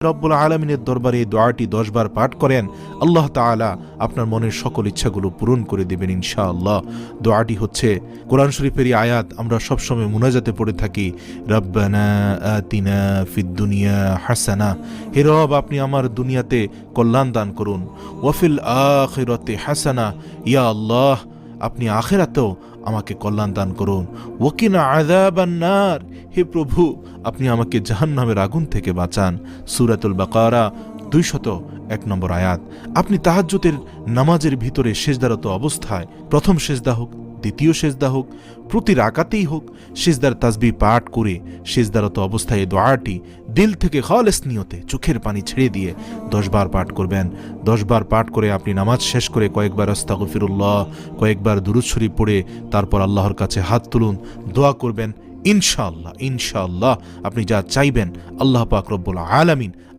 রব্বুল আলামিনের দরবারে এই দোয়াটি 10 বার পাঠ করেন, আল্লাহ তাআলা আপনার মনের সকল ইচ্ছাগুলো পূরণ করে দেবেন ইনশাআল্লাহ। দোয়াটি হচ্ছে কোরআন শরীফেরই আয়াত, আমরা সবসময় মুনাজাতে পড়ে থাকি, রব্বানা আতিনা ফিদ দুনিয়া হাসানা, হে রব আপনি আমার দুনিয়াতে কল্যাণ দান করুন, ওয়াফিল আখিরাতে হাসানা, ইয়া আল্লাহ আপনি আখিরাতেও আমাকে কল্যাণ দান করুন, ওয়াকিনা আযাবান নার, হে প্রভু আপনি আমাকে জাহান্নামের আগুন থেকে বাঁচান। সূরাতুল বাকারা 201 নম্বর আয়াত। আপনি তাহাজ্জুদের নামাজের ভিতরে সিজদারত অবস্থায়, প্রথম সিজদা হোক, দ্বিতীয় সিজদা হোক, প্রতি রাকাতেই হোক, সিজদার তাসবিহ পাঠ করে সিজদারত অবস্থায় এই দোয়াটি দিল থেকে খালেস নিয়তে চোখের পানি ছেড়ে দিয়ে 10 বার পাঠ করবেন। 10 বার পাঠ করে আপনি নামাজ শেষ করে কয়েকবার আস্তাগফিরুল্লাহ, কয়েকবার দুরূদ শরীফ পড়ে তারপর আল্লাহর কাছে হাত তুলুন, দোয়া করবেন। ইনশাআল্লাহ ইনশাআল্লাহ আপনি যা চাইবেন আল্লাহ পাক রব্বুল আলামিন